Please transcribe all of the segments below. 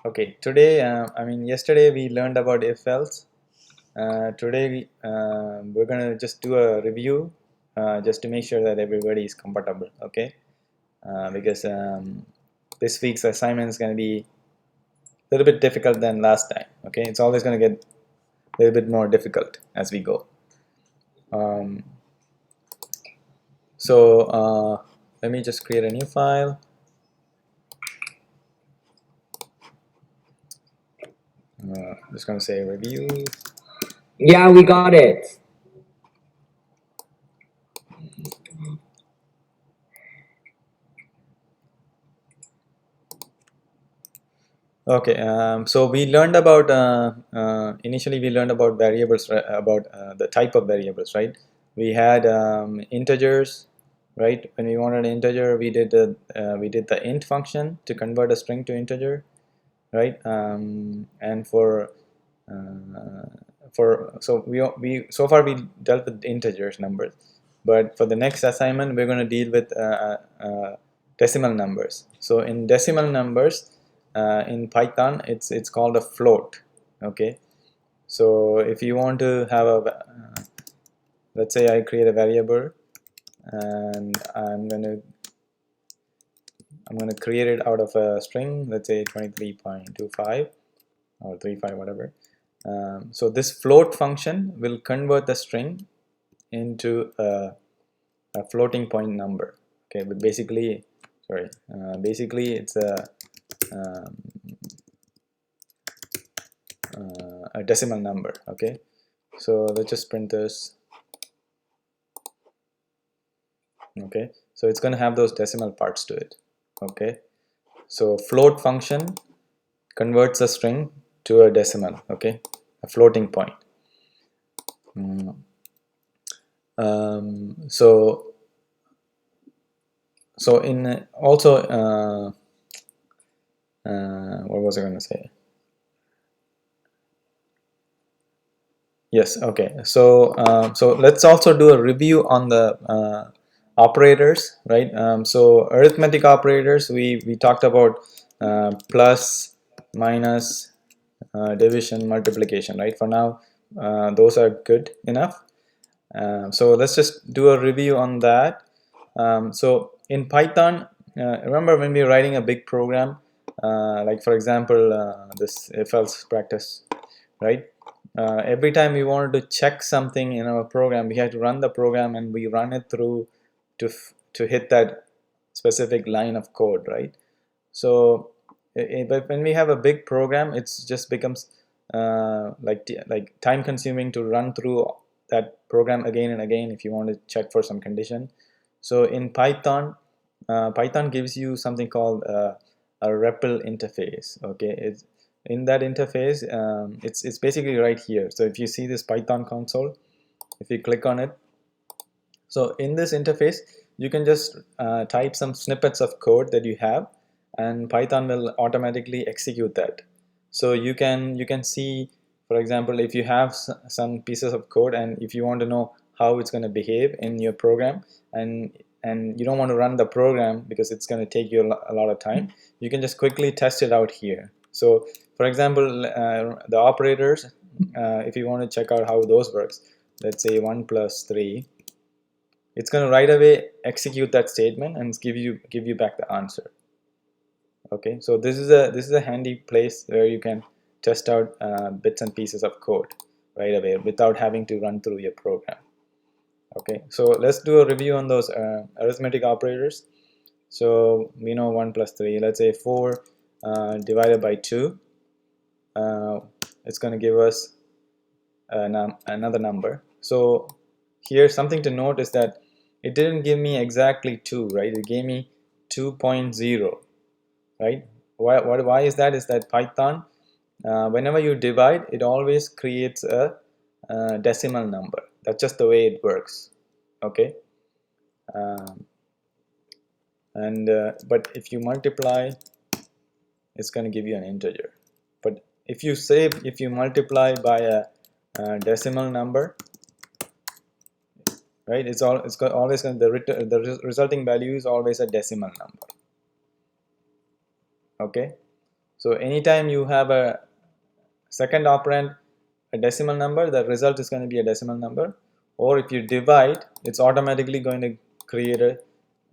Okay, today, yesterday we learned about if else. Today we're gonna just do a review just to make sure that everybody is comfortable, okay? Because this week's assignment is gonna be a little bit difficult than last time, okay? It's always gonna get a little bit more difficult as we go. Um, let me just create a new file. Just gonna say review. Yeah, we got it. Okay, so we learned about initially we learned about variables, about the type of variables, right? We had integers, right? When we wanted an integer, we did the int function to convert a string to integer, right? And so we so far we dealt with integers numbers, but for the next assignment we're going to deal with decimal numbers. So in decimal numbers, in Python it's called a float, okay? So if you want to have a let's say I create a variable and I'm going to create it out of a string, let's say 23.25 or 35, whatever. So this float function will convert the string into a floating point number, okay? But basically, basically it's a decimal number, okay? So let's just print this. Okay, so it's going to have those decimal parts to it, okay? So float function converts a string to a decimal, okay, a floating point. So in also what was I going to say? Yes, okay. So so let's also do a review on the operators, right? So arithmetic operators, we talked about plus, minus, division, multiplication, right? For now, those are good enough. So let's just do a review on that. So in Python, remember when we were writing a big program, like for example, this if-else practice, right? Every time we wanted to check something in our program, we had to run the program and we run it through to hit that specific line of code, right? So but when we have a big program, it just becomes like time consuming to run through that program again and again if you want to check for some condition. So in Python, Python gives you something called a REPL interface, okay? It's in that interface, it's basically right here. So if you see this Python console, if you click on it, so in this interface you can just type some snippets of code that you have and Python will automatically execute that. So you can see, for example, if you have some pieces of code and if you want to know how it's going to behave in your program, and you don't want to run the program because it's going to take you a lot of time, you can just quickly test it out here. So for example, the operators, if you want to check out how those works, let's say 1 plus 3, it's going to right away execute that statement and give you back the answer. Okay, so this is a handy place where you can test out bits and pieces of code right away without having to run through your program. Okay, so let's do a review on those arithmetic operators. So we know 1 plus 3, let's say 4 divided by 2, it's going to give us another number. So here something to note is that it didn't give me exactly 2, right? It gave me 2.0, right? Why is that? Is that Python, whenever you divide, it always creates a decimal number. That's just the way it works, okay? But if you multiply, it's going to give you an integer. But if you multiply by a decimal number, right, always going the resulting value is always a decimal number. Okay, So anytime you have a second operand, a decimal number, the result is going to be a decimal number. Or if you divide, it's automatically going to create a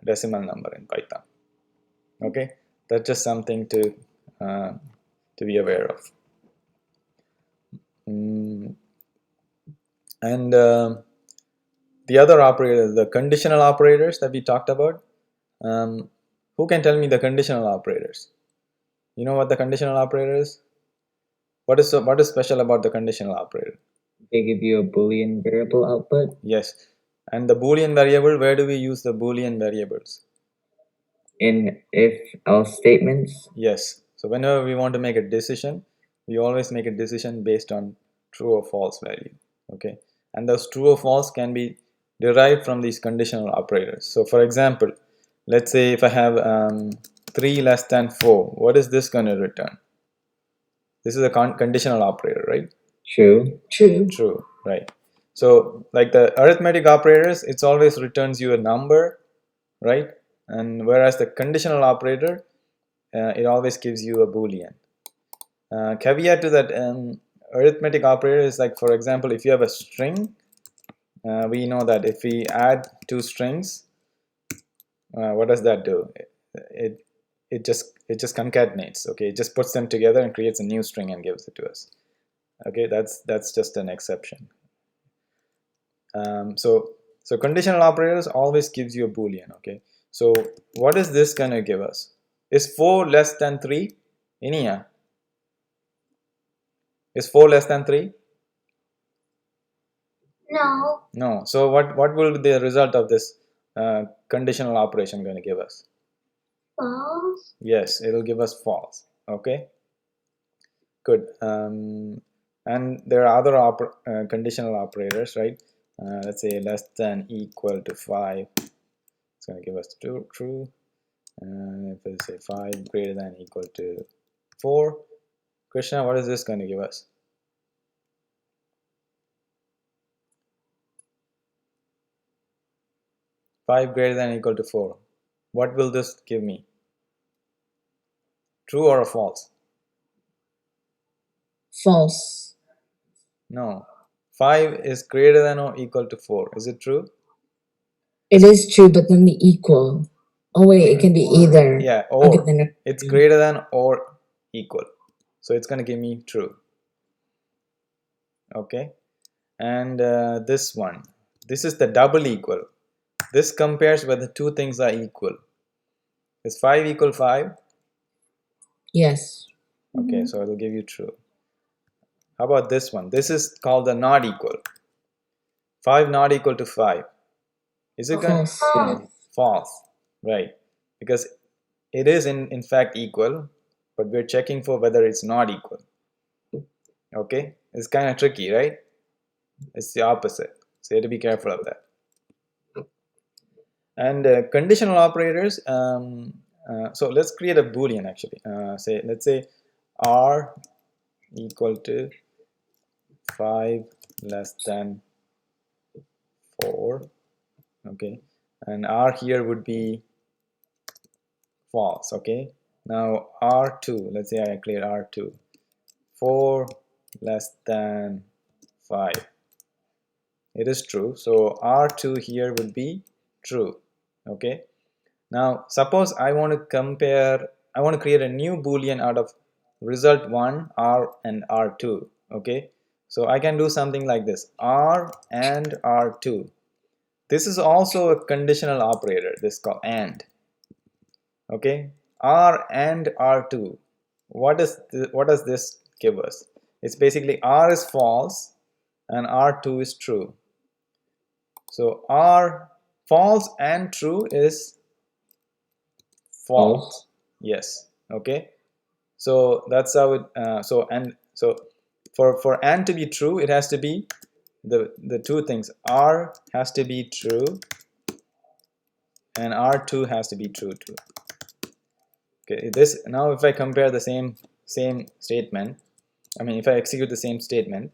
decimal number in Python. Okay, that's just something to be aware of. And the other operators, the conditional operators that we talked about. Who can tell me the conditional operators? You know what the conditional operator is? What is special about the conditional operator? They give you a Boolean variable output. Yes. And the Boolean variable, where do we use the Boolean variables? In if-else statements. Yes. So whenever we want to make a decision, we always make a decision based on true or false value. Okay. And those true or false can be derived from these conditional operators. So for example, let's say if I have 3 less than 4, what is this going to return? This is a conditional operator, right? True. True, right. So like the arithmetic operators, it always returns you a number, right? And whereas the conditional operator, it always gives you a Boolean. Caveat to that, arithmetic operator is like, for example, if you have a string, we know that if we add two strings, what does that do? It just concatenates. Okay, it just puts them together and creates a new string and gives it to us. Okay, that's just an exception. So conditional operators always gives you a Boolean. Okay, so what is this gonna give us? Is 4 less than 3? Inia, is 4 less than 3? No. So what will be the result of this conditional operation going to give us? False. Yes, it will give us false. Okay, good. And there are other conditional operators, right? Let's say less than equal to 5, it's going to give us true. And if we say 5 greater than equal to 4, Krishna, what is this going to give us? 5 greater than equal to 4. What will this give me? True or a false? False. No. 5 is greater than or equal to 4. Is it true? It is true, but then the equal. Oh wait, it can be either. Yeah, Okay, or. then It's greater than or equal. So it's going to give me true. Okay. And this one. This is the double equal. This compares whether two things are equal. Is 5 equal 5? yes. Okay, so it will give you true. How about this one? This is called the not equal. 5 not equal to 5. Is it going to? False. False. Right. Because it is in fact equal, but we're checking for whether it's not equal. Okay, it's kind of tricky, right? It's the opposite, so you have to be careful of that. And conditional operators, so let's create a Boolean actually. Let's say r equal to 5 less than 4. Okay, and r here would be false. Okay, now r2, let's say I clear r2, 4 less than 5. It is true, so r2 here would be true. Okay, now suppose I want to create a new Boolean out of result 1, r and r2. Okay, so I can do something like this, r and r2. This is also a conditional operator, this is called and. Okay, r and r2. What does this give us? It's basically r is false and r2 is true. So r false and true is false. Yes. Okay, so that's how it so for and to be true, it has to be the two things. R has to be true and r2 has to be true too. Okay, this now if I compare the same statement, I mean if I execute the same statement,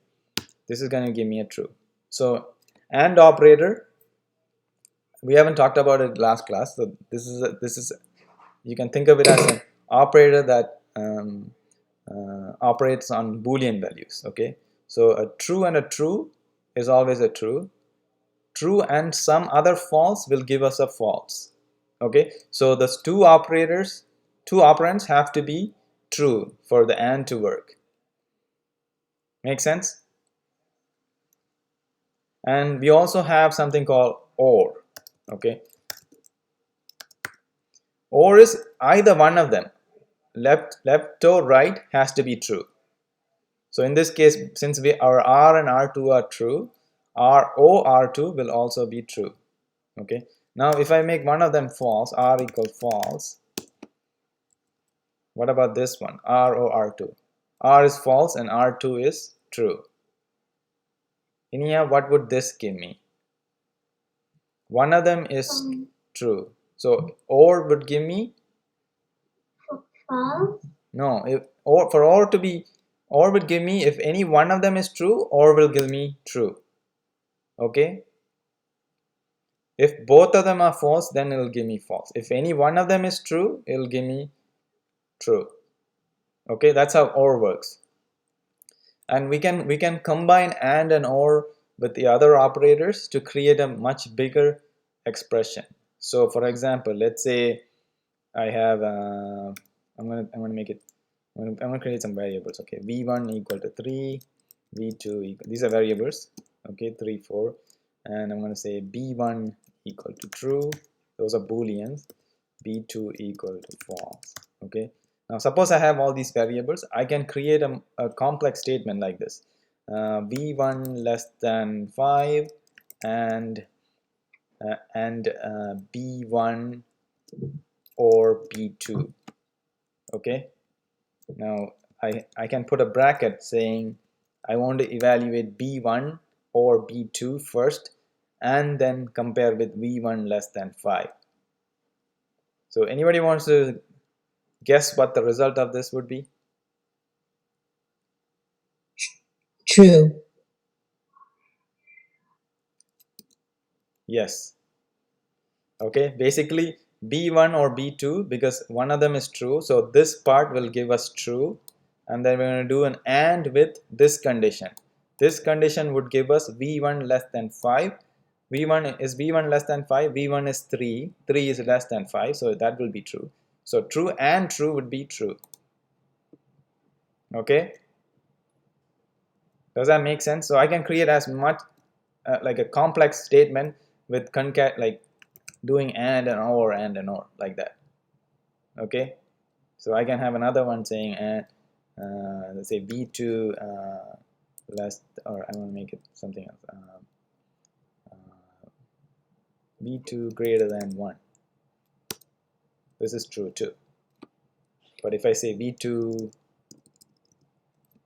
this is going to give me a true. So and operator, we haven't talked about it last class, so this is you can think of it as an operator that operates on Boolean values. Okay, so a true and a true is always a true. True and some other false will give us a false. Okay, so those two operands have to be true for the AND to work. Make sense? And we also have something called OR. Okay, OR is either one of them, left or right, has to be true. So in this case, since our R and R2 are true, our OR2 will also be true. Okay, now if I make one of them false, R equals false, what about this one, R or R2? R is false and R2 is true. In here, what would this give me? One of them is true, so OR would give me false. No, for OR to be, OR would give me if any one of them is true, OR will give me true. Okay, if both of them are false, then it will give me false. If any one of them is true, it will give me true. Okay, that's how OR works. And we can combine AND and OR with the other operators to create a much bigger expression. So for example, let's say I have I'm gonna make it, I'm gonna create some variables. Okay, v1 equal to 3, v2 equal, these are variables. Okay, 3 4, and I'm gonna say b1 equal to true, those are booleans, b2 equal to false. Okay, now suppose I have all these variables, I can create a complex statement like this, v1 less than 5 and b1 or b2. Okay, now I can put a bracket saying I want to evaluate b1 or b2 first and then compare with v1 less than 5. So anybody wants to guess what the result of this would be? True. Yes. Okay, basically b1 or b2, because one of them is true, so this part will give us true, and then we're going to do an AND with this condition. This condition would give us v1 less than 5. v1 is v1 less than 5, v1 is 3, 3 is less than 5, so that will be true. So true and true would be true. Okay, does that make sense? So I can create as much like a complex statement with like doing and or like that. Okay, so I can have another one saying and let's say b2 less, or I want to make it something else, b2 greater than 1. This is true too. But if I say b2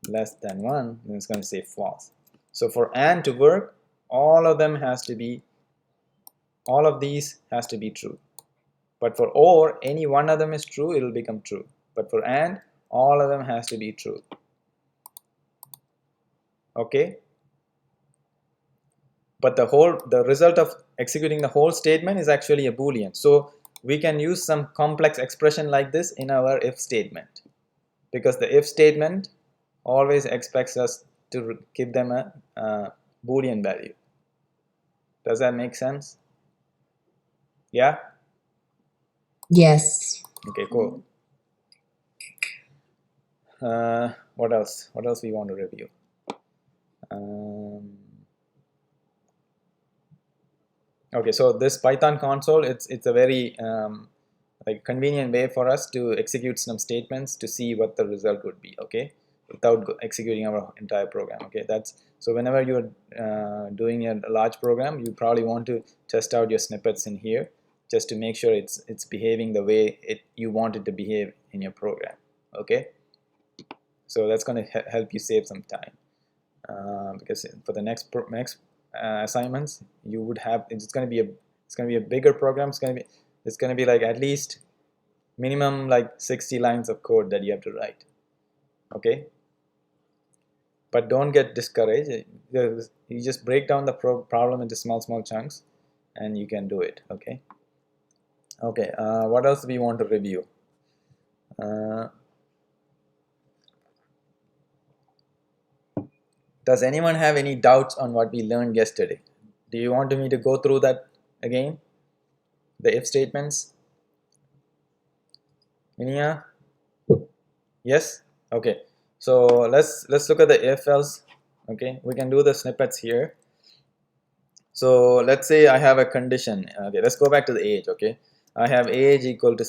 less than 1, then it's going to say false. So for and to work, all of these has to be true. But for or, any one of them is true, it will become true. But for and, all of them has to be true. Okay, but the result of executing the whole statement is actually a boolean. So we can use some complex expression like this in our if statement, because the if statement always expects us to give them a boolean value. Does that make sense? Yeah. Yes. Okay, cool. What else we want to review? Okay, so this Python console, it's a very like convenient way for us to execute some statements to see what the result would be. Okay, without executing our entire program. Okay, that's so whenever you're doing a large program, you probably want to test out your snippets in here just to make sure it's behaving the way you want it to behave in your program. Okay, so that's going to help you save some time, because for the next assignments you would have, it's going to be a bigger program. It's going to be like at least minimum like 60 lines of code that you have to write. Okay, but don't get discouraged. You just break down the problem into small chunks and you can do it. Okay, what else do we want to review? Does anyone have any doubts on what we learned yesterday? Do you want me to go through that again? The if statements? Inia? Yes? Okay. So let's look at the if else. Okay, we can do the snippets here. So let's say I have a condition. Okay, let's go back to the age. Okay, I have age equal to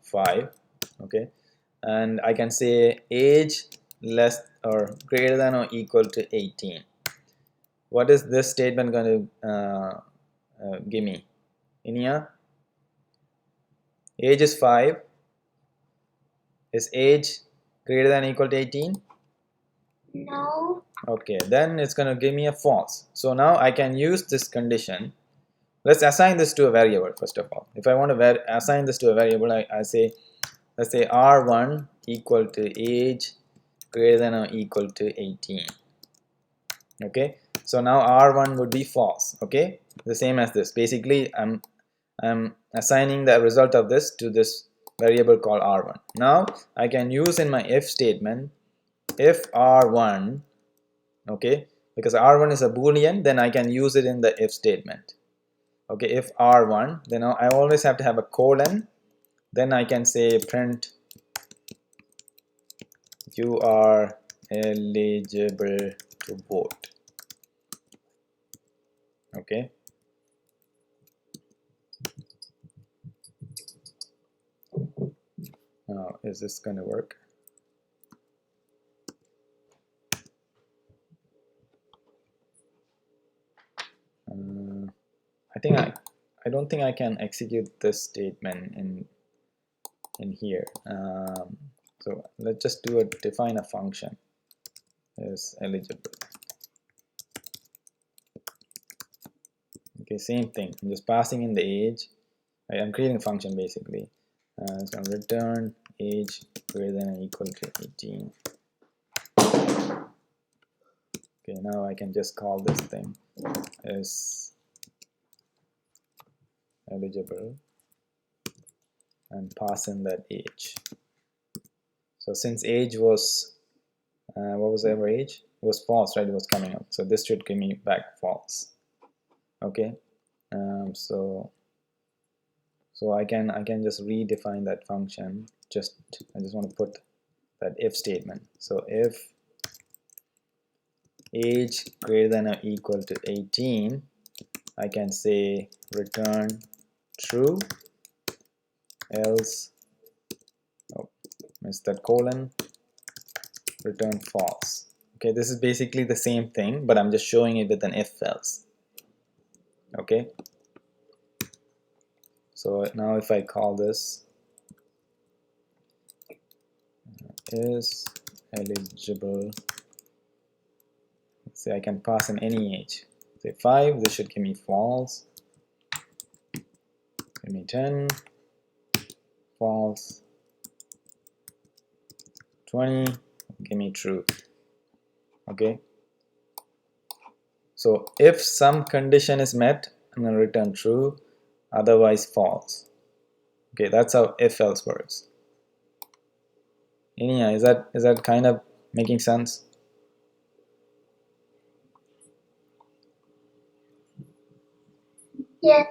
5. Okay, and I can say age less or greater than or equal to 18. What is this statement going to give me? Inia? Age is 5. Is age greater than or equal to 18? No. Okay, then it's going to give me a false. So now I can use this condition. Let's assign this to a variable first of all. If I want to assign this to a variable, I say, let's say r1 equal to age greater than or equal to 18. Okay, so now r1 would be false. Okay, the same as this. Basically, I'm assigning the result of this to this variable called r1. Now I can use in my if statement, if r1, okay, because r1 is a boolean, then I can use it in the if statement. Okay, if r1, then I always have to have a colon, then I can say print you are eligible to vote. Okay, now is this going to work? I don't think I can execute this statement in here. So let's just define a function is eligible. Okay, same thing. I'm just passing in the age. I'm creating a function basically. It's going to return age greater than or equal to 18. Okay, now I can just call this thing is eligible and pass in that age. So since age was what was ever age? It was false, right? It was coming up. So this should give me back false. Okay, so I can just redefine that function. I just want to put that if statement. So if age greater than or equal to 18, I can say return true, else, oh, missed that colon, return false. Okay, this is basically the same thing, but I'm just showing it with an if else. Okay, so now if I call this is eligible, let's say I can pass in any age. Say 5, this should give me false. Give me 10, false. 20, give me true. Okay, so if some condition is met, I'm going to return true, otherwise false. Okay, that's how if else works. Inia, is that kind of making sense? Yes.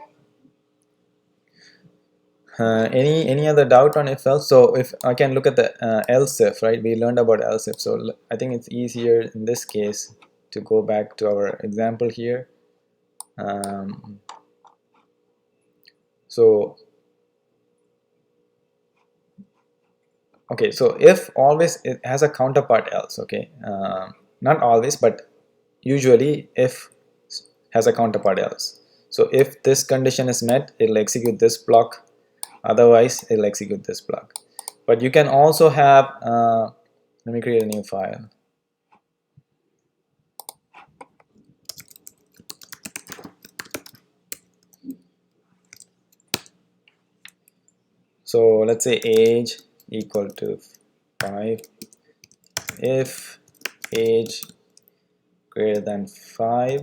Any other doubt on if else? So if I can look at the else if, right? We learned about else if, so I think it's easier in this case to go back to our example here. So okay, so if always, it has a counterpart else. Okay, not always, but usually if has a counterpart else. So if this condition is met, it'll execute this block, otherwise it'll execute this block. But you can also have let me create a new file. So let's say age equal to 5. If age greater than 5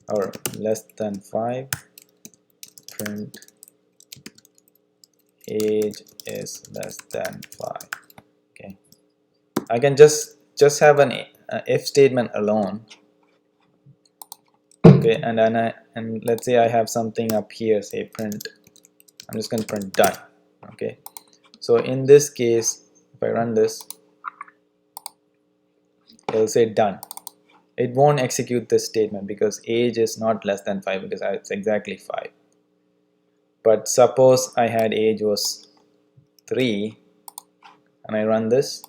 or less than 5, print age is less than 5. Okay, I can just have an if statement alone, okay, and let's say I have something up here, say print, I'm just going to print done. Okay, so in this case, if I run this, it'll say done. It won't execute this statement because age is not less than 5, because it's exactly 5. But suppose I had age was 3 and I run this,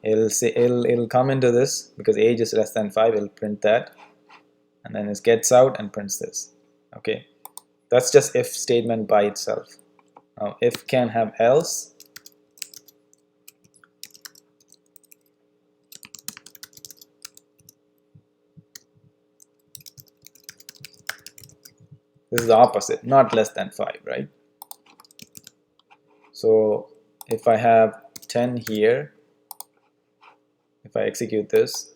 it'll come into this because age is less than 5, it'll print that, and then it gets out and prints this. Okay, that's just if statement by itself. Now if can have else. This is the opposite, not less than 5, right? So if I have 10 here, if I execute this,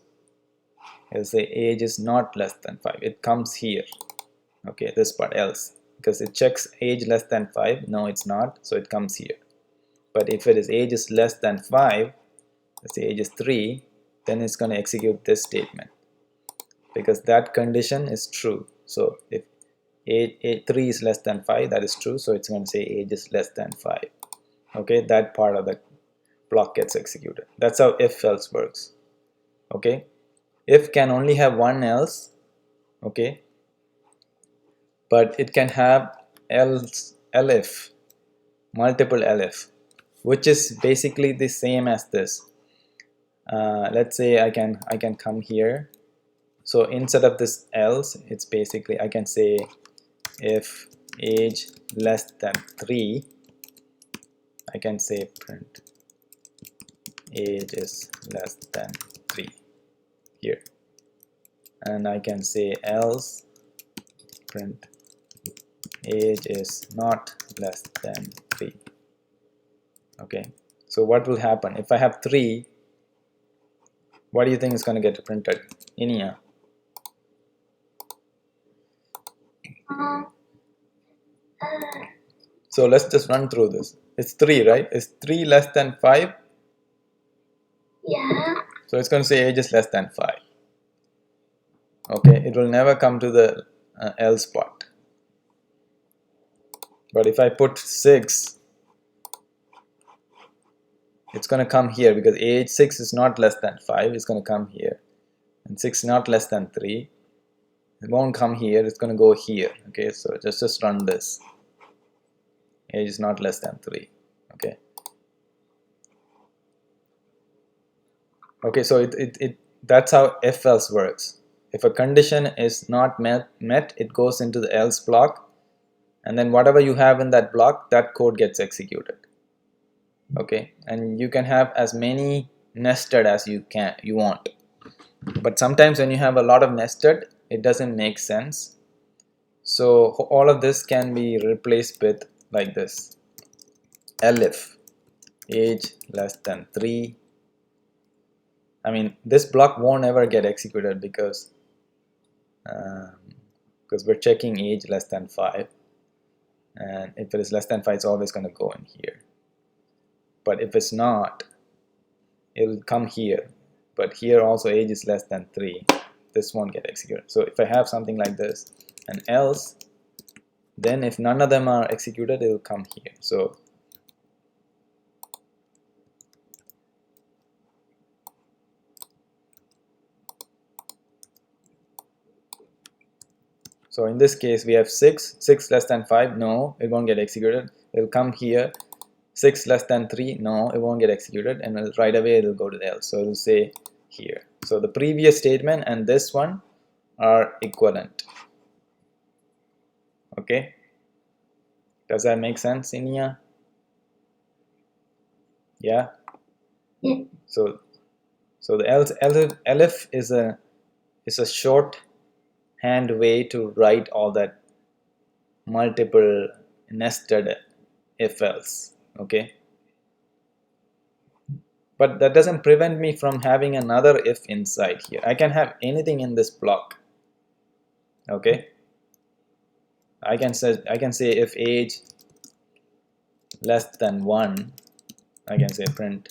it'll say age is not less than 5. It comes here. Okay, this part else, because it checks age less than 5. No, it's not, so it comes here. But if it is age is less than 5, let's say age is 3, then it's going to execute this statement because that condition is true. So if age 3 is less than 5, that is true, so it's going to say age is less than 5. Okay, that part of the block gets executed. That's how if else works. Okay, if can only have one else. Okay, but it can have else, elif, multiple elif, which is basically the same as this. Let's say I can come here. So instead of this else, it's basically I can say if age less than 3, I can say print age is less than 3 here, and I can say else print age is not less than 3. Okay, so what will happen if I have 3? What do you think is going to get printed, Inia? So let's just run through this. It's 3, right? Is 3 less than 5? Yeah. So it's going to say age is less than 5. Okay, it will never come to the else part. But if I put 6, it's going to come here because age 6 is not less than 5. It's going to come here, and 6 not less than 3. It won't come here. It's going to go here. Okay, so just run this. Age is not less than 3. Okay. Okay, so that's how if else works. If a condition is not met, it goes into the else block, and then whatever you have in that block, that code gets executed. Okay, and you can have as many nested as you want. But sometimes when you have a lot of nested, it doesn't make sense. So all of this can be replaced with like this: elif age less than 3. I mean, this block won't ever get executed because we're checking age less than 5, and if it is less than 5, it's always going to go in here. But if it's not, it'll come here. But here also age is less than 3. This won't get executed. So if I have something like this and else, then if none of them are executed, it will come here. So in this case, we have 6 less than 5. No, it won't get executed. It will come here. 6 less than 3. No, it won't get executed, and right away it will go to the else. So it will say here. So the previous statement and this one are equivalent. Okay, does that make sense, Inia? Yeah. Yeah. So the elif is a shorthand way to write all that multiple nested if else. Okay, but that doesn't prevent me from having another if inside here. I can have anything in this block. Okay, I can say if age less than 1, I can say print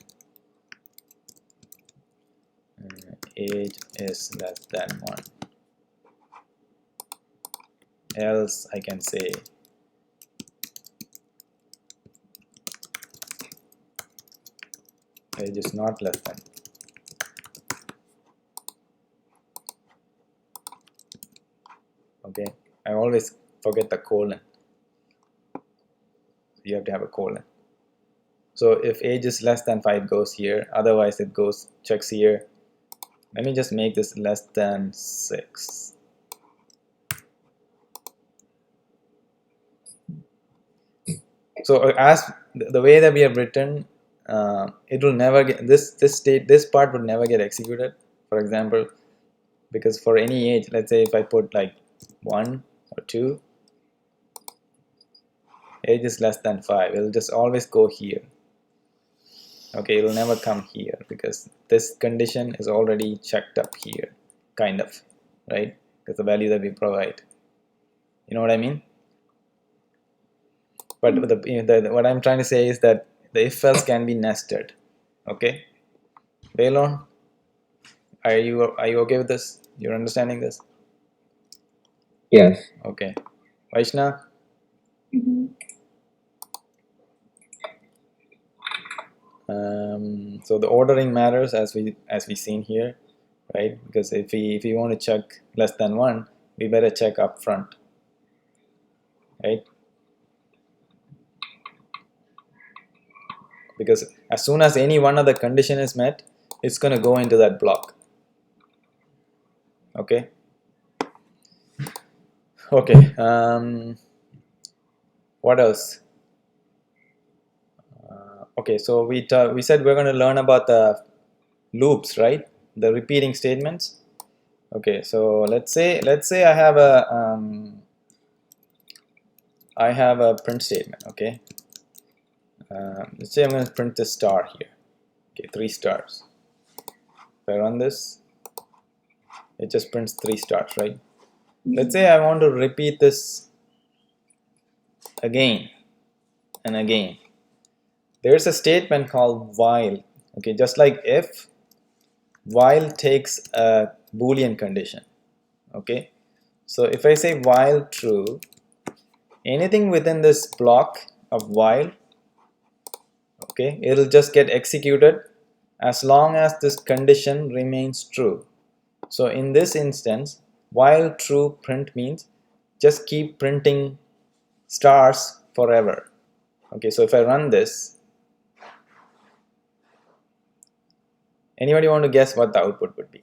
age is less than 1. Else I can say age is not less than. Okay, I always forget the colon. You have to have a colon. So if age is less than 5 goes here, otherwise it goes checks here. Let me just make this less than 6. So as the way that we have written, it will never get this part would never get executed, for example, because for any age, let's say if I put like 1 or 2, age is less than 5, it'll just always go here. Okay, it'll never come here because this condition is already checked up here, kind of, right? Because the value that we provide, you know what I mean? But what I'm trying to say is that the if else can be nested. Okay, Bailon, are you okay with this? You're understanding this? Yes. Okay, Vaishna. So the ordering matters as we seen here, right? Because if we want to check less than 1, we better check up front, right? Because as soon as any one of the condition is met, it's going to go into that block. Okay. Okay. What else? Okay, so we said we're going to learn about the loops, right? The repeating statements. Okay, so let's say I have a print statement. Okay, let's say I'm going to print this star here. Okay, 3 stars. If I run this, it just prints 3 stars, right? Let's say I want to repeat this again and again. There's a statement called while. Okay, just like if, while takes a Boolean condition. Okay, so if I say while true, anything within this block of while, okay, it'll just get executed as long as this condition remains true. So in this instance, while true print means just keep printing stars forever. Okay, so if I run this, anybody want to guess what the output would be?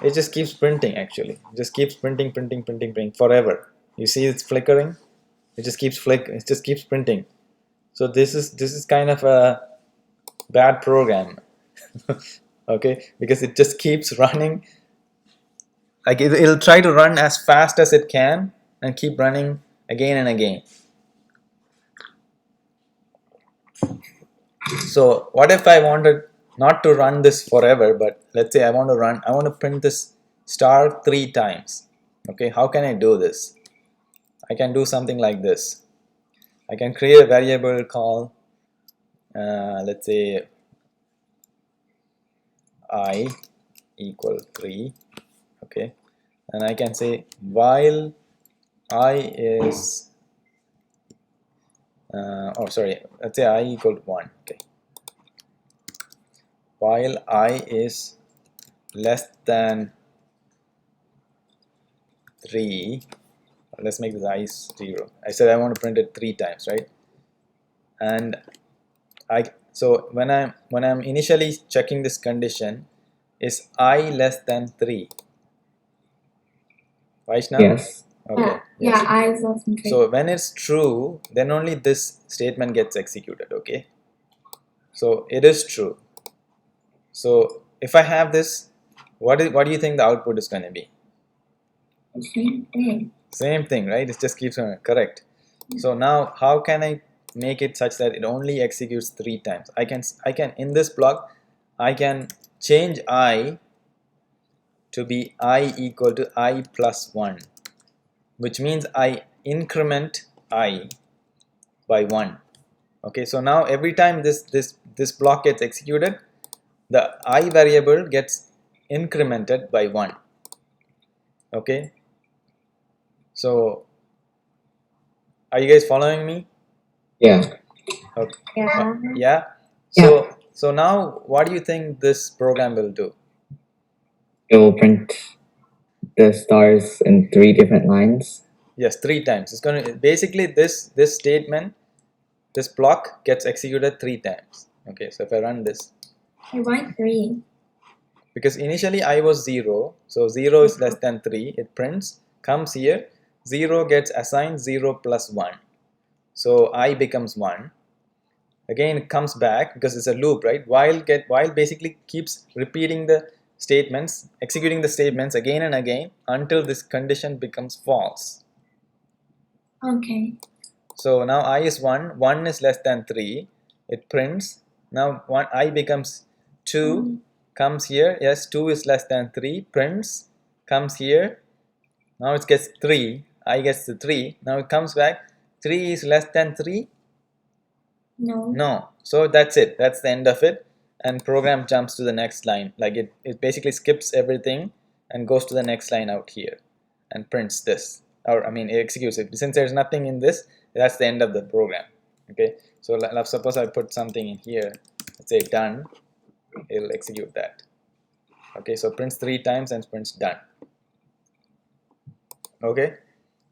It just keeps printing, actually. It just keeps printing forever. You see it's flickering? It just keeps it just keeps printing. So this is kind of a bad program. Okay, because it just keeps running. Like it'll try to run as fast as it can and keep running again and again. So what if I wanted not to run this forever, but let's say I want to print this star 3 times. Okay, how can I do this? I can do something like this. I can create a variable called let's say I equal 3. Okay, and I can say while I is let's say I equal 1. Okay, while I is less than 3, let's make this I 0. I said I want to print it 3 times, right? And so when I'm initially checking this condition, is I less than 3? Vaishnav? Yes. Okay. Yeah, I is less than 3. So when it's true, then only this statement gets executed. Okay. So it is true. So if I have this, what do you think the output is going to be? Same thing. Same thing, right? It just keeps on correct. So now how can I make it such that it only executes 3 times? I can in this block I can change I to be I equal to I plus 1, which means I increment I by 1. Okay, so now every time this block gets executed, the I variable gets incremented by 1. Okay, so are you guys following me? Yeah. Okay. Yeah. Yeah. So now what do you think this program will do? It will print the stars in 3 different lines. Yes, 3 times. It's going to basically this statement, this block gets executed 3 times. Okay, so if I run this, Why 3? because initially I was 0, so 0 is less than 3, it prints, comes here, 0 gets assigned 0 plus 1, so I becomes 1. Again it comes back because it's a loop, right? While basically keeps repeating the statements, executing the statements again and again until this condition becomes false. Okay. So now I is 1, 1 is less than 3, it prints. Now I becomes 2, comes here, yes, 2 is less than 3, prints, comes here, now it gets 3, I gets the 3, now it comes back, 3 is less than 3, No. no, so that's it, that's the end of it, and program jumps to the next line, like it basically skips everything and goes to the next line out here and prints this, or I mean it executes it. Since there's nothing in this, that's the end of the program. Okay, so suppose I put something in here, let's say done, it'll execute that. Okay, so prints 3 times and prints done. Okay,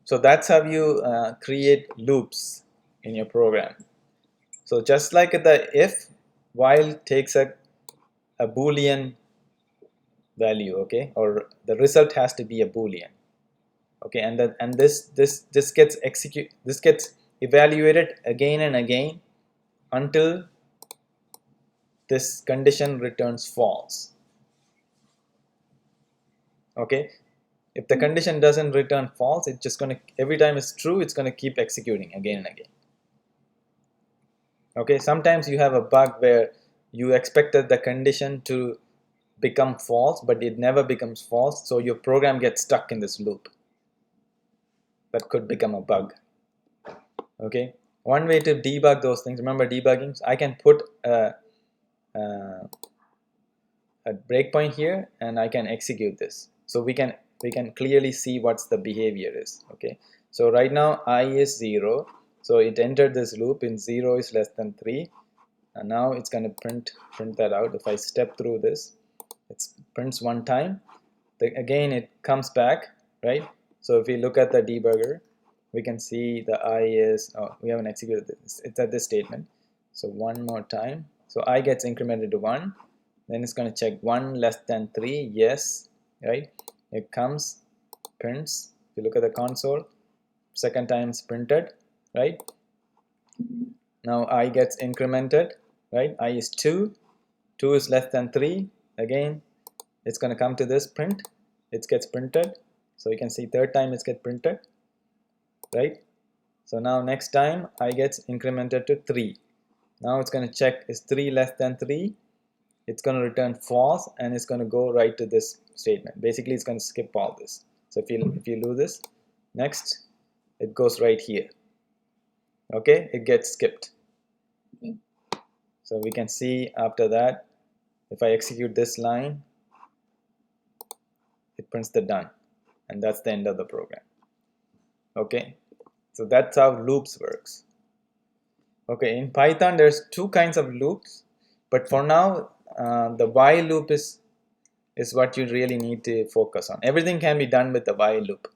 so that's how you create loops in your program. So just like the if, while takes a boolean value, okay, or the result has to be a boolean, okay, and this gets evaluated again and again until this condition returns false. Okay, if the condition doesn't return false, it's just gonna, every time it's true, it's gonna keep executing again and again. Okay, sometimes you have a bug where you expected the condition to become false, but it never becomes false, so your program gets stuck in this loop. That could become a bug. Okay, one way to debug those things, remember debugging, I can put a breakpoint here and I can execute this, so we can clearly see what's the behavior is. Okay, so right now I is 0, so it entered this loop in 0 is less than 3, and now it's going to print that out. If I step through this, it prints 1 time, again it comes back, right? So if we look at the debugger, we can see the I is, oh, we haven't executed this, it's at this statement, so 1 more time, so I gets incremented to 1, then it's going to check 1 less than 3, yes, right? It comes, prints, if you look at the console, second time it's printed, right? Now I gets incremented, right? I is 2, 2 is less than 3, again it's going to come to this print, it gets printed, so you can see third time it gets printed, right? So now next time I gets incremented to 3, now it's going to check is 3 less than 3, it's going to return false, and it's going to go right to this statement. Basically it's going to skip all this. So if you do this, next it goes right here. Okay, it gets skipped. Okay. So we can see after that, if I execute this line, it prints the done, and that's the end of the program. Okay, so that's how loops works. Okay, in Python there's 2 kinds of loops, but for now the while loop is what you really need to focus on. Everything can be done with the while loop.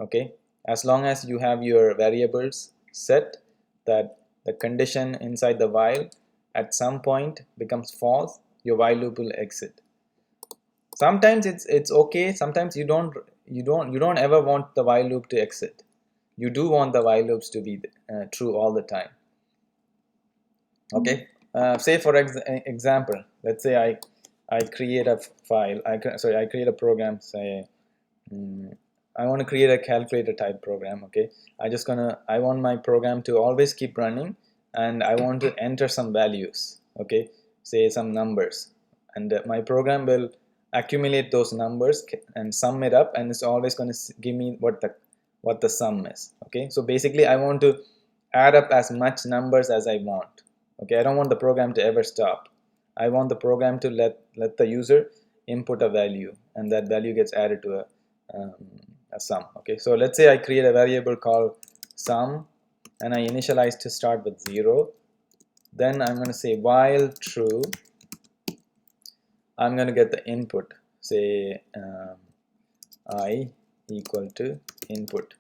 Okay, as long as you have your variables set that the condition inside the while at some point becomes false, your while loop will exit. Sometimes it's okay, sometimes you don't ever want the while loop to exit. You do want the while loops to be true all the time. Okay, say for example, let's say I create a file, I create a program, say I want to create a calculator type program. Okay, I want my program to always keep running, and I want to enter some values, okay, say some numbers, and my program will accumulate those numbers and sum it up, and it's always going to give me what the sum is. Okay, so basically I want to add up as much numbers as I want. Okay, I don't want the program to ever stop. I want the program to let the user input a value, and that value gets added to a sum. Okay, so let's say I create a variable called sum, and I initialize to start with 0. Then I'm going to say while true, I'm going to get the input, say I equal to input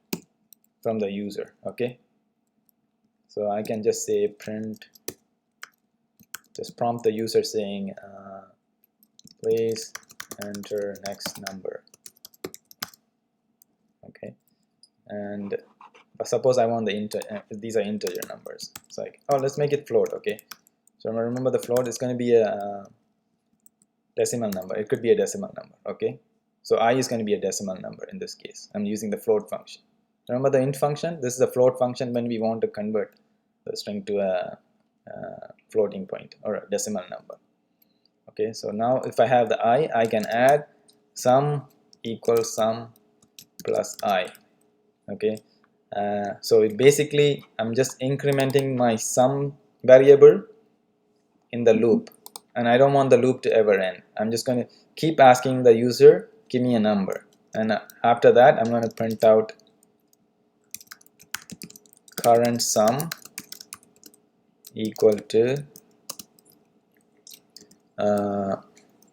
from the user. Okay, so I can just say print, just prompt the user saying please enter next number. Okay, and suppose I want the these are integer numbers. It's like, oh, let's make it float. Okay, so remember the float is going to be a decimal number. It could be a decimal number. Okay, so I is going to be a decimal number in this case. I'm using the float function. Remember the int function? This is a float function when we want to convert the string to a floating point or a decimal number. Okay, so now if I have the I can add sum equals sum plus I. Okay, so it basically I'm just incrementing my sum variable in the loop, and I don't want the loop to ever end. I'm just going to keep asking the user, give me a number, and after that I'm going to print out current sum equal to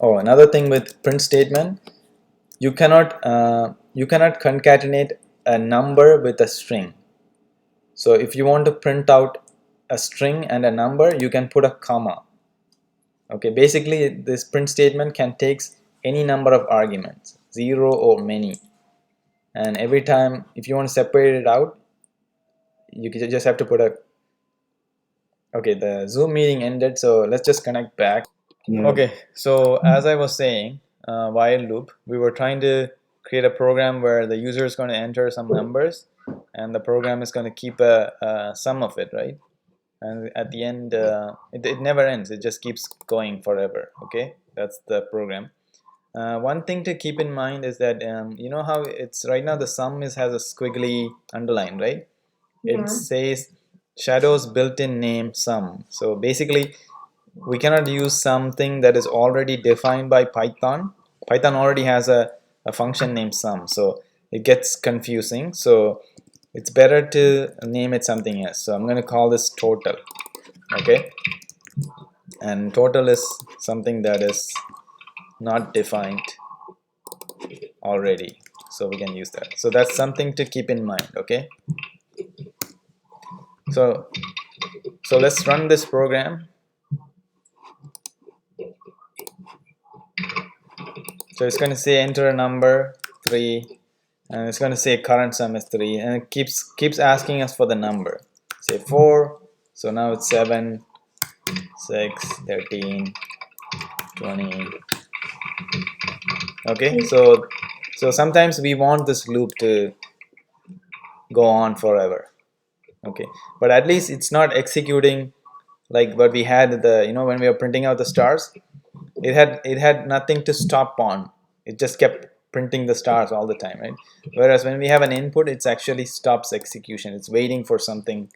another thing with print statement, you cannot concatenate a number with a string. So if you want to print out a string and a number, you can put a comma. Okay, basically this print statement can take any number of arguments, 0 or many, and every time if you want to separate it out, you just have to put a. Okay, the Zoom meeting ended, so let's just connect back. Yeah. Okay, so as I was saying, while loop, we were trying to create a program where the user is going to enter some numbers, and the program is going to keep a sum of it, right? And at the end, it never ends. It just keeps going forever. Okay, that's the program. One thing to keep in mind is that you know how it's right now the sum has a squiggly underline, right? Yeah. It says shadows built-in name sum. So basically we cannot use something that is already defined by Python. Python already has a function named sum, so it gets confusing. So it's better to name it something else. So I'm going to call this total. Okay, and total is something that is not defined already, so we can use that. So that's something to keep in mind. Okay, so let's run this program. So it's going to say enter a number 3, and it's going to say current sum is 3, and it keeps asking us for the number. Say 4, so now it's 7, 6, 13, 20. Okay, so sometimes we want this loop to go on forever. Okay, but at least it's not executing like what we had when we were printing out the stars. It had nothing to stop on. It just kept printing the stars all the time, right? Whereas when we have an input, it's actually stops execution. It's waiting for something.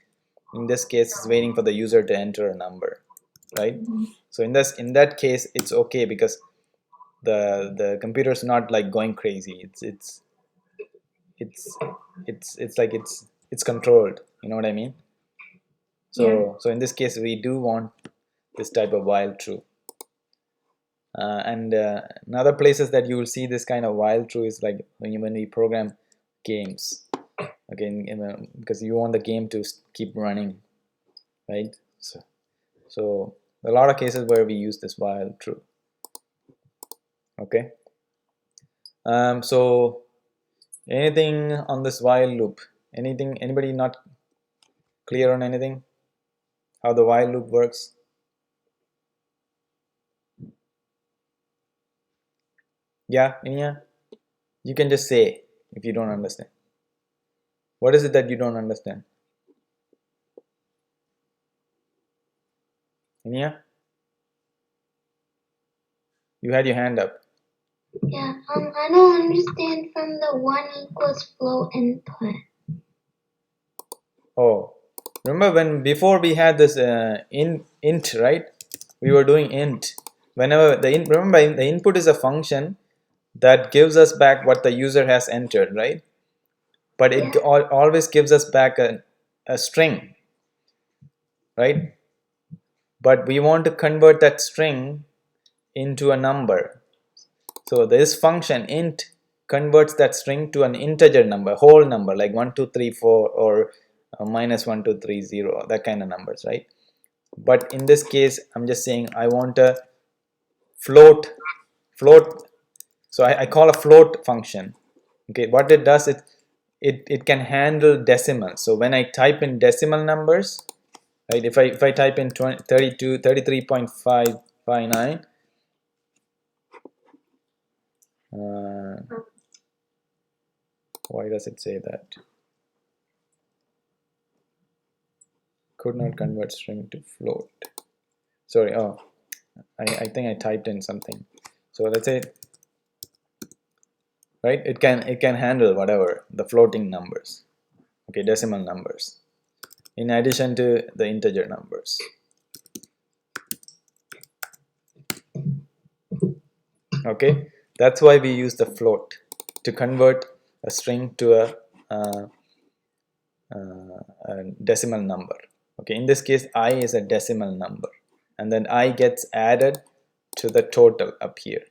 In this case, it's waiting for the user to enter a number, right? So in that case, it's okay because the computer's not like going crazy. It's like it's controlled. You know what I mean? So in this case, we do want this type of while true. And in other places that you will see this kind of while true is like when we program games. Okay, because you want the game to keep running, right? So a lot of cases where we use this while true. Okay. So anything on this while loop? Anybody not clear on anything? How the while loop works? Yeah, Inya? You can just say if you don't understand. What is it that you don't understand? Inya? You had your hand up. Yeah, I don't understand from the 1 equals float input. Oh, remember when before we had this int, right? we were doing int. Whenever remember the input is a function that gives us back what the user has entered, right? But it always gives us back a string, right? But we want to convert that string into a number. So this function int converts that string to an integer number, whole number, like 1 2 3 4 or minus 1 2 3 0, that kind of numbers, right? But in this case I'm just saying I want a float. So I call a float function. Okay, what it does, it can handle decimals. So when I type in decimal numbers, right, if I type in 33.559, why does it say that? Could not convert string to float. Sorry, oh, I think I typed in something. So let's say, right, it can handle whatever the floating numbers, okay, decimal numbers, in addition to the integer numbers. Okay, that's why we use the float to convert a string to a decimal number. Okay, in this case I is a decimal number, and then I gets added to the total up here,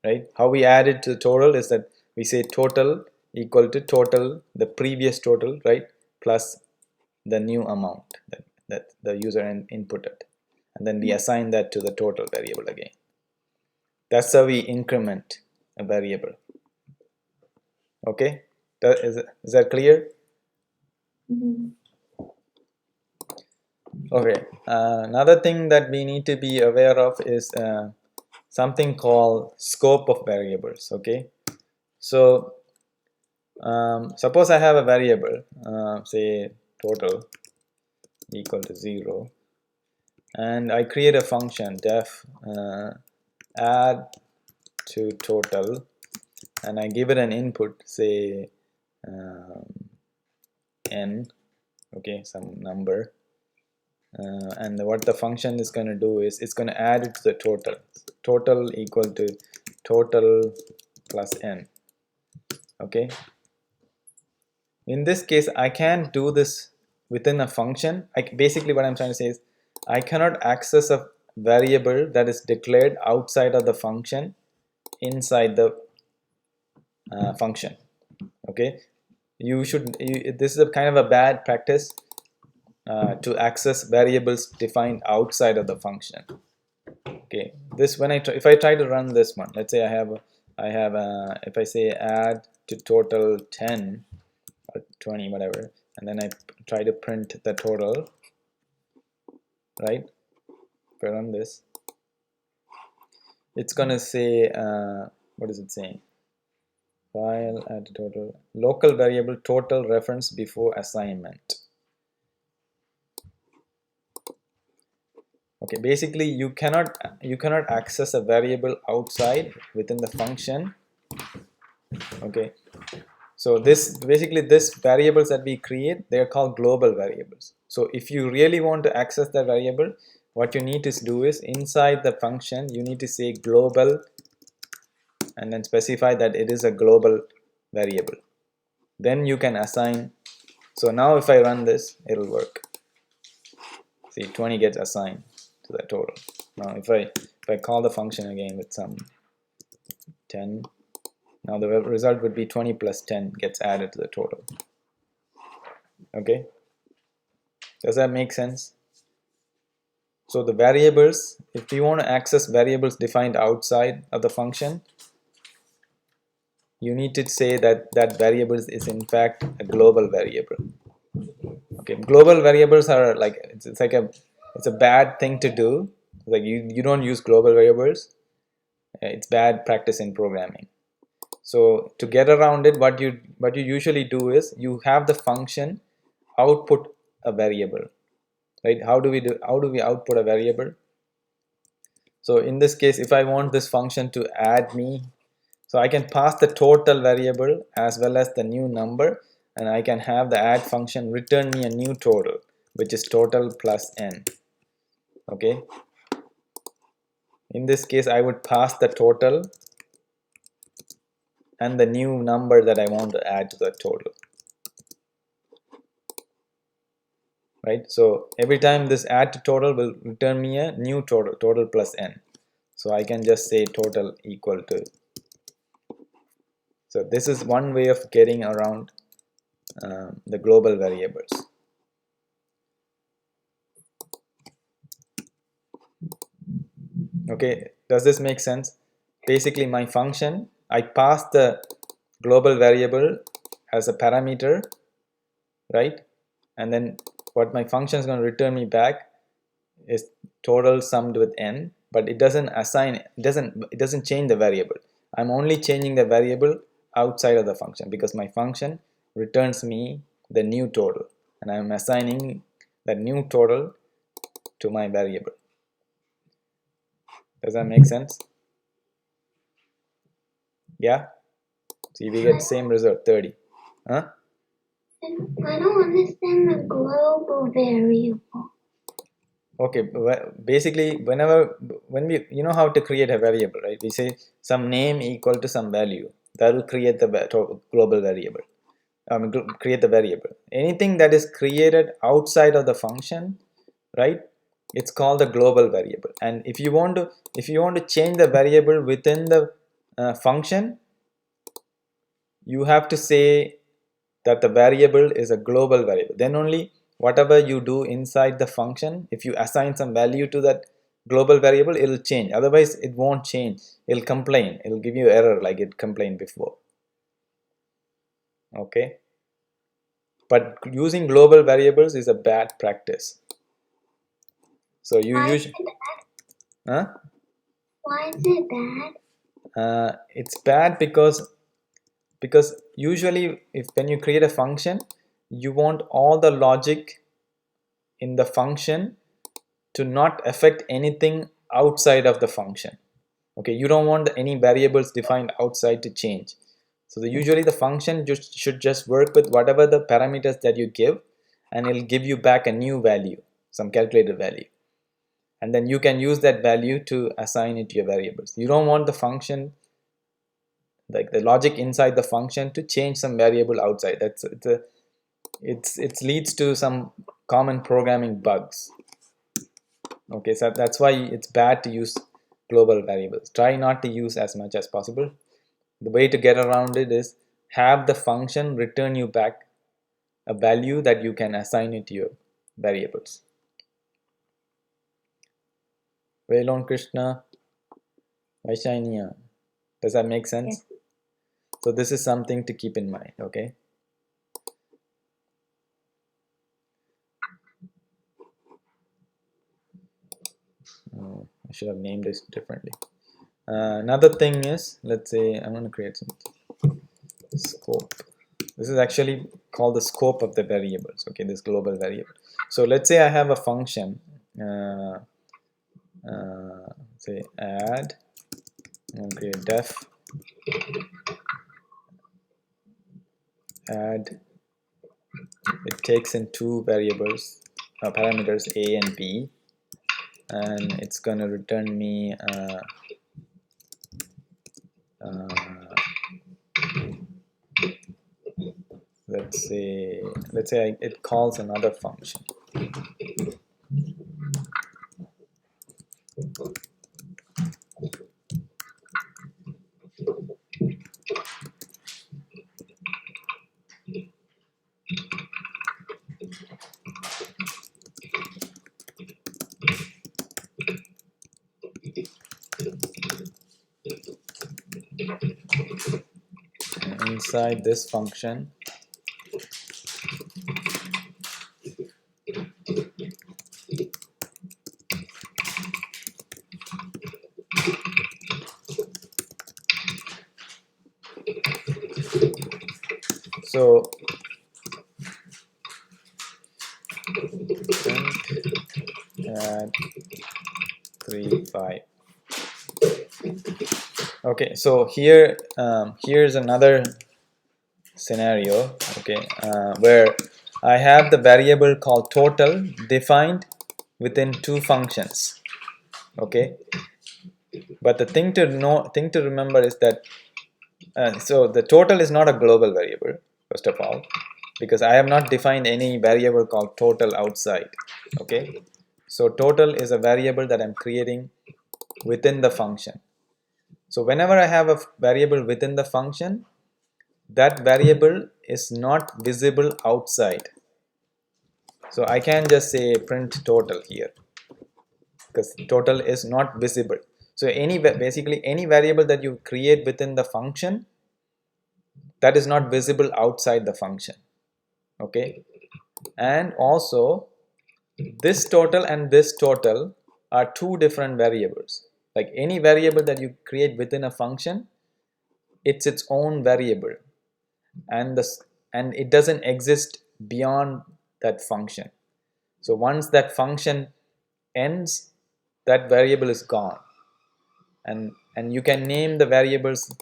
right? How we add it to the total is that we say total equal to total, the previous total, right, plus the new amount that the user inputted, and then we assign that to the total variable again. That's how we increment a variable. Okay, is that clear? Okay, another thing that we need to be aware of is something called scope of variables. Okay, so suppose I have a variable, say total equal to 0, and I create a function def add to total, and I give it an input, say n, okay, some number, and what the function is going to do is it's going to add it to the total equal to total plus n. Okay, in this case I can't do this within a function. Basically what I'm trying to say is I cannot access a variable that is declared outside of the function inside the function. Okay, this is a kind of a bad practice to access variables defined outside of the function. Okay, this when if I try to run this one, let's say I have if I say add to total 10 or 20, whatever, and then I try to print the total, right? If I run this, it's gonna say what is it saying? File add to total, local variable total reference before assignment. Okay, basically you cannot access a variable outside within the function. Okay, so this variables that we create, they are called global variables. So if you really want to access the variable, what you need to do is inside the function you need to say global and then specify that it is a global variable. Then you can assign. So now if I run this, it'll work. See, 20 gets assigned to the total. Now if I call the function again with some 10, now the result would be 20 plus 10 gets added to the total. Okay, does that make sense? So the variables, if you want to access variables defined outside of the function, you need to say that that variable is in fact a global variable. Okay, global variables are like it's a bad thing to do. Like you don't use global variables. It's bad practice in programming. So to get around it, what you usually do is you have the function output a variable, right? How do we output a variable? So in this case, if I want this function to add me, so I can pass the total variable as well as the new number, and I can have the add function return me a new total, which is total plus n. Okay, In this case, I would pass the total and the new number that I want to add to the total. Right? So every time this add to total will return me a new total, total plus n. So I can just say total equal to. So this is one way of getting around the global variables. Okay, does this make sense? Basically, my function, I pass the global variable as a parameter, right? And then what my function is going to return me back is total summed with n, but it doesn't assign, it doesn't change the variable. I'm only changing the variable outside of the function because my function returns me the new total, and I'm assigning that new total to my variable. Does that make sense? Yeah. See, we get same result, 30. Huh? I don't understand the global variable. Okay, basically when we, you know how to create a variable, right? We say some name equal to some value. That will create the global variable. Create the variable. Anything that is created outside of the function, right? It's called the global variable. And if you want to change the variable within the function, you have to say that the variable is a global variable. Then only whatever you do inside the function, if you assign some value to that global variable, it will change. Otherwise it won't change. It'll complain. It'll give you error like it complained before. Okay, but using global variables is a bad practice. So you usually Why is it bad? It's bad because usually when you create a function, you want all the logic in the function to not affect anything outside of the function. Okay, you don't want any variables defined outside to change. So usually the function should just work with whatever the parameters that you give, and it'll give you back a new value, some calculated value, and then you can use that value to assign it to your variables. You don't want the function, like the logic inside the function, to change some variable outside. It leads to some common programming bugs. Okay, so that's why it's bad to use global variables. Try not to use as much as possible. The way to get around it is have the function return you back a value that you can assign it to your variables. Velon Krishna, Vaishania. Does that make sense? Yes. So this is something to keep in mind, okay? I should have named this differently. Another thing is, let's say I'm going to create some scope. This is actually called the scope of the variables, okay, this global variable. So let's say I have a function, say add, and create def add. It takes in two variables, parameters a and b, and it's gonna return me let's say it calls another function. And inside this function, so add 3 5. Okay, so here here's another scenario, okay, where I have the variable called total defined within two functions. Okay, But the thing to remember is that so the total is not a global variable, first of all, because I have not defined any variable called total outside. Okay, so total is a variable that I'm creating within the function. So whenever I have a variable within the function, that variable is not visible outside. So I can just say print total here because total is not visible. So basically any variable that you create within the function, that is not visible outside the function. Okay, and also this total and this total are two different variables. Like any variable that you create within a function, it's its own variable, and it doesn't exist beyond that function. So once that function ends, that variable is gone, and you can name the variables,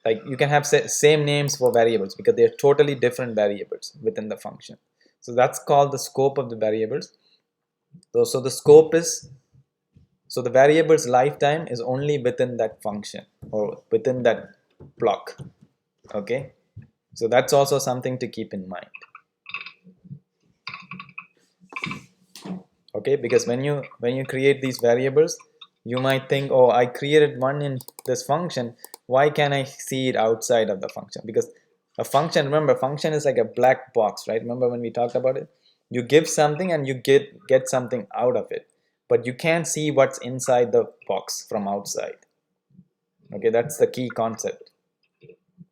like you can have same names for variables because they're totally different variables within the function. So that's called the scope of the variables. So the scope is, so the variable's lifetime is only within that function or within that block. Okay, so that's also something to keep in mind. Okay, because when you create these variables, you might think, oh, I created one in this function, why can't I see it outside of the function? Because a function, remember, function is like a black box, right? Remember when we talked about it, you give something and you get something out of it, but you can't see what's inside the box from outside. Okay, that's the key concept.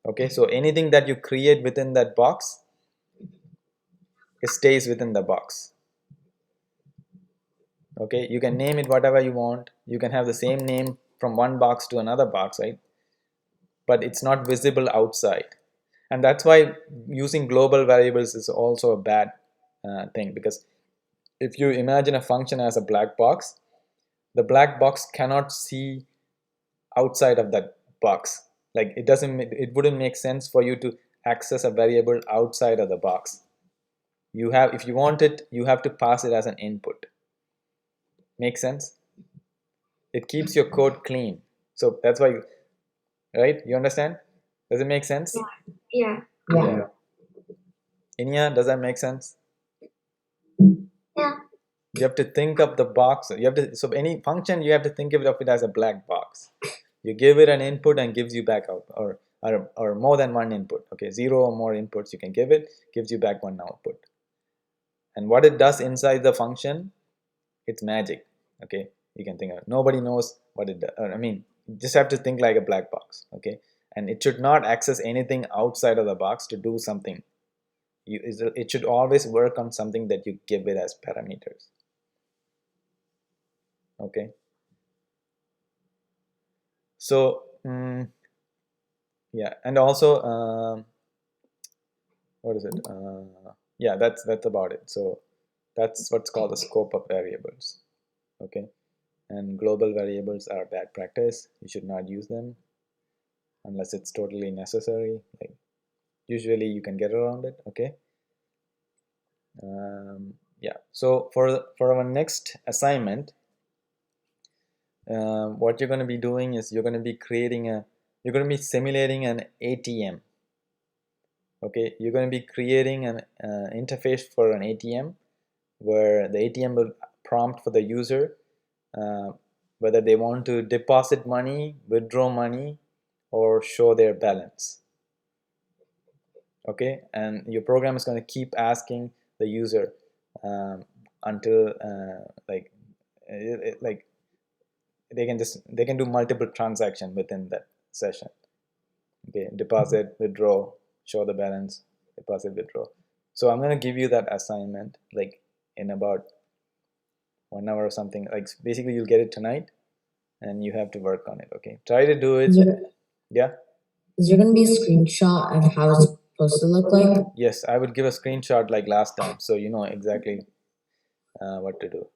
Okay, so anything that you create within that box, it stays within the box. Okay, you can name it whatever you want, you can have the same name from one box to another box, right? But it's not visible outside, and that's why using global variables is also a bad thing, because if you imagine a function as a black box, the black box cannot see outside of that box. Like it wouldn't make sense for you to access a variable outside of the box. You have, if you want it, you have to pass it as an input. Make sense? It keeps your code clean. So that's why, right? You understand? Does it make sense? Yeah. Yeah. Inya, does that make sense? Yeah. You have to think of the box. You have to, so any function, you have to think of it as a black box. You give it an input and gives you back out, or more than one input. Okay, 0 or more inputs you can give it, gives you back one output. And what it does inside the function, it's magic. Okay, you can think of it. Nobody knows what it does. I mean, you just have to think like a black box. Okay, and it should not access anything outside of the box to do something. It should always work on something that you give it as parameters. Okay, so yeah, and also what is it? Yeah, that's about it. So that's what's called the scope of variables. Okay, and global variables are bad practice. You should not use them unless it's totally necessary. Like usually you can get around it. Okay. Yeah. So for our next assignment, what you're going to be doing is you're going to be simulating an ATM. Okay, you're going to be creating an interface for an ATM where the ATM will prompt for the user whether they want to deposit money, withdraw money, or show their balance. Okay, and your program is going to keep asking the user until like they can do multiple transactions within that session. Okay, deposit, withdraw, show the balance, deposit, withdraw. So I'm going to give you that assignment like in about 1 hour or something. Like basically you'll get it tonight and you have to work on it. Okay, try to do it. Yeah, Is there gonna be a screenshot of how it's supposed to look like? yes, I would give a screenshot like last time so you know exactly what to do.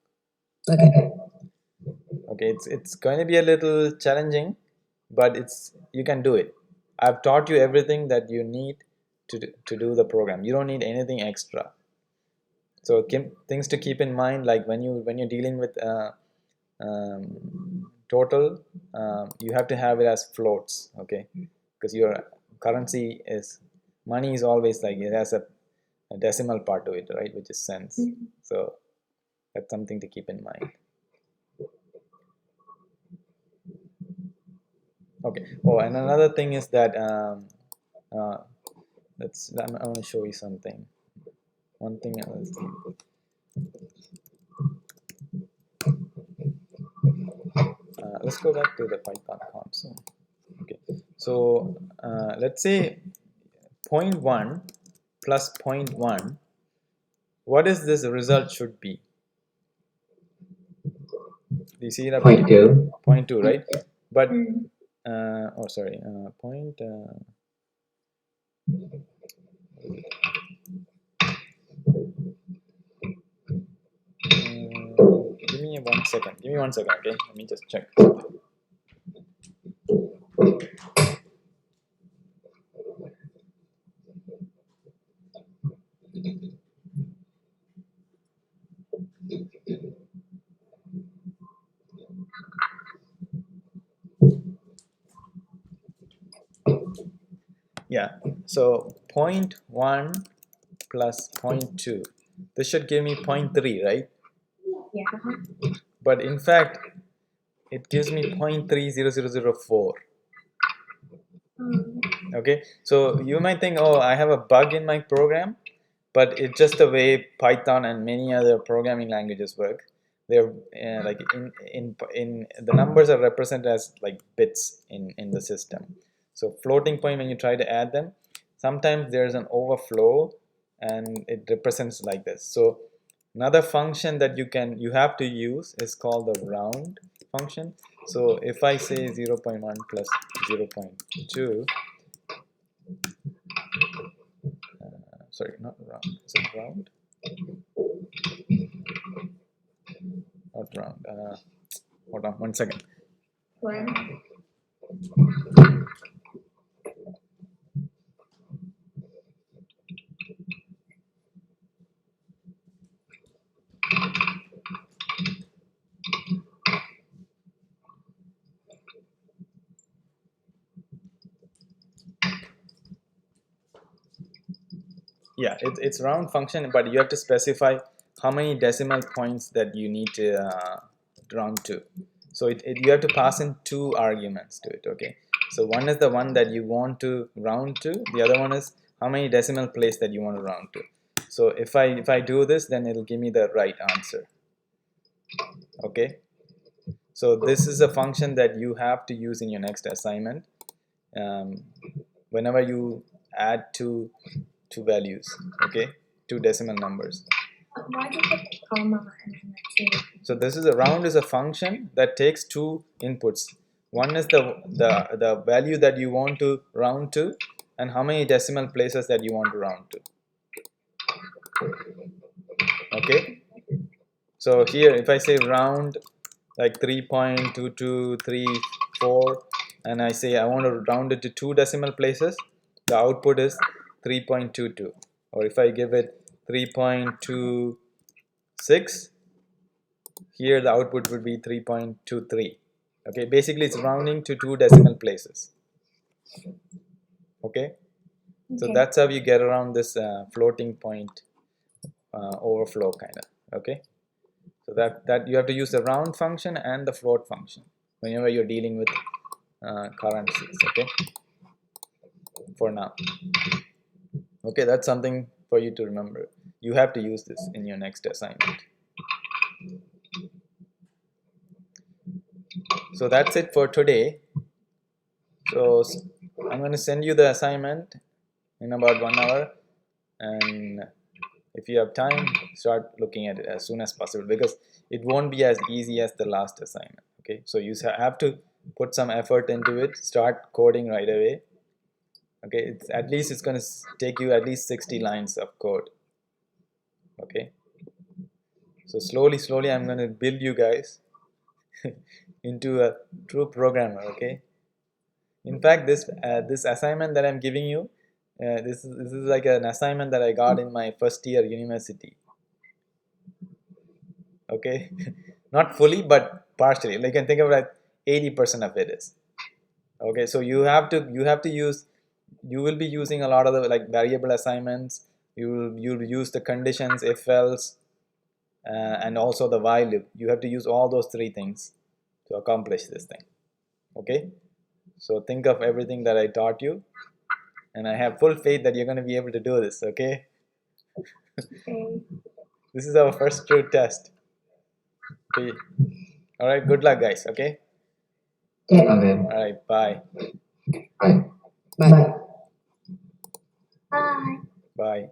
Okay. Okay, it's going to be a little challenging, but you can do it. I've taught you everything that you need to do the program. You don't need anything extra. So things to keep in mind, like when you're dealing with total, you have to have it as floats, okay, because your currency is, money is always like it has a decimal part to it, right, which is cents. So that's something to keep in mind. Okay. Oh, and another thing is that I want to show you something. One thing else. Let's go back to the Python console. Okay. So let's say 0.1 plus 0.1. What is this result should be? Do you see that? 0.2. 0.2, right? But oh, sorry. Point. Give me 1 second. Give me 1 second, okay? Let me just check something. Yeah. So 0.1 plus 0.2. This should give me 0.3, right? Yeah. But in fact, it gives me 0.30004. Okay, so you might think, oh, I have a bug in my program, but it's just the way Python and many other programming languages work. They're like in the numbers are represented as like bits in the system. So floating point, when you try to add them, sometimes there's an overflow and it represents like this. So another function that you have to use is called the round function. So if I say 0.1 plus 0.2, sorry, not round, is it round? Not round. Hold on 1 second. One. Yeah, it's round function, but you have to specify how many decimal points that you need to round to. So you have to pass in 2 arguments to it, okay? So one is the one that you want to round to, the other one is how many decimal place that you want to round to. So if I do this, then it'll give me the right answer, okay? So this is a function that you have to use in your next assignment whenever you add two values, okay, 2 decimal numbers. Why did you put the comma and then the 2? So this is a round is a function that takes 2 inputs. One is the value that you want to round to, and how many decimal places that you want to round to. Okay. So here, if I say round like 3.2234, and I say I want to round it to 2 decimal places, the output is 3.22. Or if I give it 3.26, here the output would be 3.23. Okay, basically it's rounding to 2 decimal places. Okay, so that's how you get around this floating point overflow kind of. Okay, so that you have to use the round function and the float function whenever you're dealing with currencies. Okay, for now. Okay, that's something for you to remember. You have to use this in your next assignment. So that's it for today. So I'm going to send you the assignment in about 1 hour, and if you have time, start looking at it as soon as possible, because it won't be as easy as the last assignment. Okay, so you have to put some effort into it, start coding right away. Okay, at least it's going to take you at least 60 lines of code. Okay, so slowly I'm going to build you guys into a true programmer. Okay, in fact, this assignment that I'm giving you, this is like an assignment that I got in my first year university. Okay, not fully but partially. Like, you can think of it, 80% of it is. Okay, so you have to use, you will be using a lot of the like variable assignments. You'll use the conditions, if else, and also the while loop. You have to use all those three things to accomplish this thing. Okay, so think of everything that I taught you, and I have full faith that you're going to be able to do this. Okay. This is our first true test. Okay. All right, good luck, guys. Okay. Okay. Okay. All right, bye. Bye. Bye. Bye. Bye.